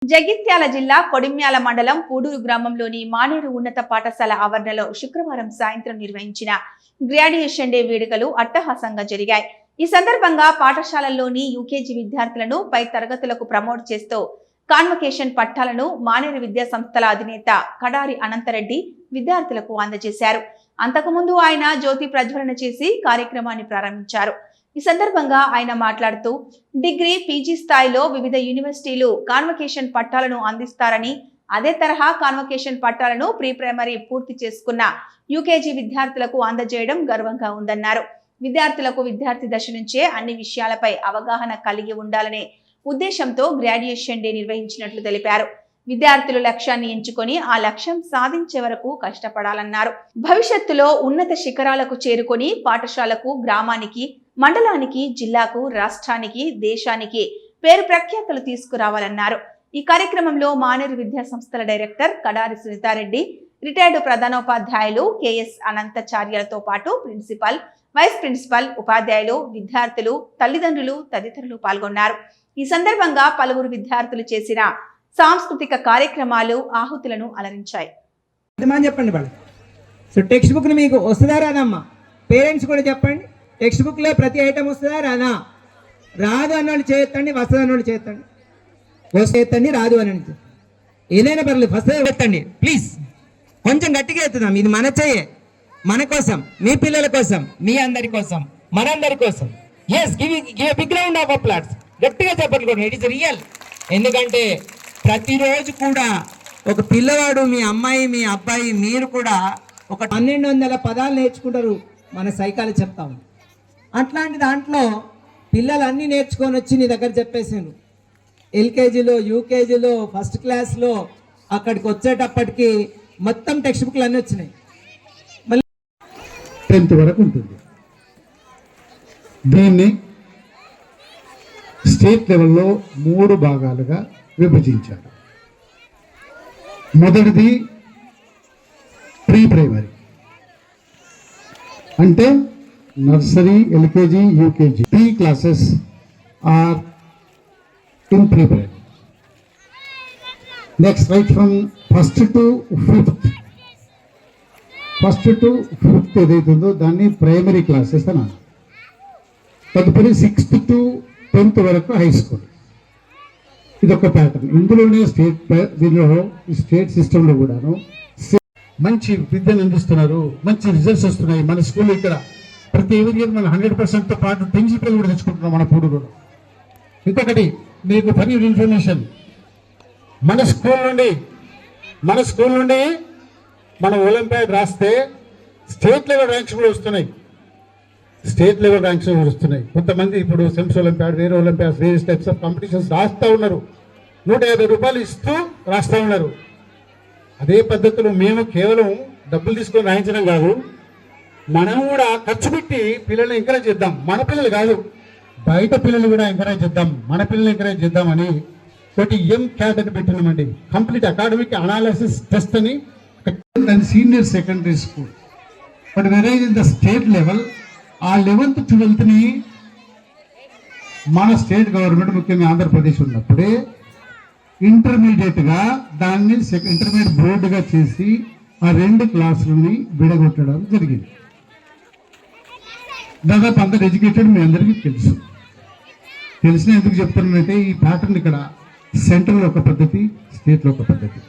జగిత్యాల జిల్లా కొడిమ్యాల మండలం పూడూరు గ్రామంలోని మానేరు ఉన్నత పాఠశాల ఆవరణలో శుక్రవారం సాయంత్రం నిర్వహించిన గ్రాడ్యుయేషన్ డే వేడుకలు అట్టహాసంగా జరిగాయి. ఈ సందర్భంగా పాఠశాలల్లోని యూకేజీ విద్యార్థులను పై తరగతులకు ప్రమోట్ చేస్తూ కాన్వకేషన్ పట్టాలను మానేరు విద్యా సంస్థల అధినేత కడారి అనంతరెడ్డి విద్యార్థులకు అందజేశారు. అంతకుముందు ఆయన జ్యోతి ప్రజ్వలన చేసి కార్యక్రమాన్ని ప్రారంభించారు. ఈ సందర్భంగా ఆయన మాట్లాడుతూ డిగ్రీ, పీజీ స్థాయిలో వివిధ యూనివర్సిటీలు కాన్వకేషన్ పట్టాలను అందిస్తారని, అదే తరహా కాన్వకేషన్ పట్టాలను ప్రీ ప్రైమరీ పూర్తి చేసుకున్న యూకేజీ విద్యార్థులకు అందజేయడం గర్వంగా ఉందన్నారు. విద్యార్థులకు విద్యార్థి దశ నుంచే అన్ని విషయాలపై అవగాహన కలిగి ఉండాలనే ఉద్దేశంతో గ్రాడ్యుయేషన్ డే నిర్వహించినట్లు తెలిపారు. విద్యార్థులు లక్ష్యాన్ని ఎంచుకొని ఆ లక్ష్యం సాధించే వరకు కష్టపడాలన్నారు. భవిష్యత్తులో ఉన్నత శిఖరాలకు చేరుకొని పాఠశాలకు, గ్రామానికి, మండలానికి, జిల్లాకు, రాష్ట్రానికి, దేశానికి పేరు ప్రఖ్యాతులు తీసుకురావాలన్నారు. ఈ కార్యక్రమంలో మానేరు విద్యా సంస్థల డైరెక్టర్ కడారి సునీతారెడ్డి, రిటైర్డ్ ప్రధానోపాధ్యాయులు కెఎస్ అనంతాచార్యలతో పాటు ప్రిన్సిపల్, వైస్ ప్రిన్సిపల్, ఉపాధ్యాయులు, విద్యార్థులు, తల్లిదండ్రులు తదితరులు పాల్గొన్నారు. ఈ సందర్భంగా పలువురు విద్యార్థులు చేసిన సాంస్కృతిక కార్యక్రమాలు ఆహుతులను అలరించాయి. చెప్పండి వాళ్ళు. సో టెక్స్ట్ బుక్ మీకు వస్తుందా రాదమ్మా? పేరెంట్స్ కూడా చెప్పండి. టెక్స్ట్ బుక్లో ప్రతి ఐటమ్ వస్తుందా రాదా? రాదు అన్నోళ్ళు చేయొద్దండి, వస్తుంది అన్నోళ్ళు చేయొద్దండి. వస్తే ఎత్తండి, రాదు అని ఏదైనా పర్లేదు, వస్తే ఎత్తండి ప్లీజ్. కొంచెం గట్టిగా ఎత్తుదాం. ఇది మన చెయ్యే, మన కోసం, మీ పిల్లల కోసం, మీ అందరి కోసం, మనందరి కోసం. Yes, give big round of applause. గట్టిగా చెప్పండి కూడా, ఇట్ ఇస్ రియల్. ఎందుకంటే ప్రతిరోజు కూడా ఒక పిల్లవాడు, మీ అమ్మాయి, మీ అబ్బాయి, మీరు కూడా ఒక 1200 పదాలు నేర్చుకుంటారు. మన సైకాలజీ చెప్తాము. అట్లాంటి దాంట్లో పిల్లలు అన్నీ నేర్చుకొని వచ్చి నీ దగ్గర చెప్పేసాను. ఎల్కేజీలో, యూకేజీలో, ఫస్ట్ క్లాస్లో అక్కడికి వచ్చేటప్పటికి మొత్తం టెక్స్ట్ బుక్లు అన్నీ వచ్చినాయి. మళ్ళీ 10th వరకు ఉంటుంది. దీన్ని స్టేట్ లెవెల్లో 3 భాగాలుగా విభజించారు. మొదటిది ప్రీ ప్రైమరీ, అంటే nursery, LKG, UKG. 3 classes are in pre primary. Next, right from 1st to 5th. 1st to 5th ఏదైతుందో దాన్ని ప్రైమరీ క్లాసెస్ అన్నారు. తదుపరి 6th to 10th వరకు హై స్కూల్. ఇదొక ప్యాటర్న్. ఇందులోనే దీనిలో స్టేట్ సిస్టంలో కూడాను మంచి విద్యను అందిస్తున్నారు, మంచి రిజల్ట్స్ వస్తున్నాయి. మన స్కూల్ ఇక్కడ ప్రతి ఇయర్ మనం 100%తో పాటు 10 జీపీలు కూడా తెచ్చుకుంటున్నాం మన పూడూరులో. ఇంకొకటి మీకు ఫర్ యువర్ ఇన్ఫర్మేషన్, మన స్కూల్ నుండి మనం ఒలింపియాడ్ రాస్తే స్టేట్ లెవెల్ ర్యాంక్స్ కూడా వస్తున్నాయి. కొంతమంది ఇప్పుడు సెమ్స్ ఒలింపియాడ్, వేరే Olympiads, various types of competitions రాస్తూ ఉన్నారు. 150 రూపాయలు ఇస్తూ రాస్తూ ఉన్నారు. అదే పద్ధతిలో మేము కేవలం డబ్బులు తీసుకొని రాయించడం కాదు, మనం కూడా ఖర్చు పెట్టి పిల్లల్ని ఎంకరేజ్ చేద్దాం. మన పిల్లలు కాదు, బయట పిల్లలు కూడా ఎంకరేజ్ చేద్దాం, మన పిల్లల్ని ఎంకరేజ్ చేద్దామని ఒకటి MCAT అని పెట్టినామండి. కంప్లీట్ అకాడమిక్ అనాలిసిస్ టెస్ట్ అని. Senior secondary school. But varies in the state level, ఆ 11th, 12th మన స్టేట్ గవర్నమెంట్, ముఖ్యంగా ఆంధ్రప్రదేశ్ ఉన్నప్పుడే ఇంటర్మీడియట్గా దాన్ని ఇంటర్మీడియట్ బోర్డుగా చేసి ఆ 2 క్లాసులని విడగొట్టడం జరిగింది. దాదాపు అందరు ఎడ్యుకేటెడ్, మీ అందరికీ తెలిసిన ఎందుకు చెప్తున్నానంటే ఈ ప్యాటర్న్ ఇక్కడ సెంట్రల్ ఒక పద్ధతి, స్టేట్లో ఒక పద్ధతి.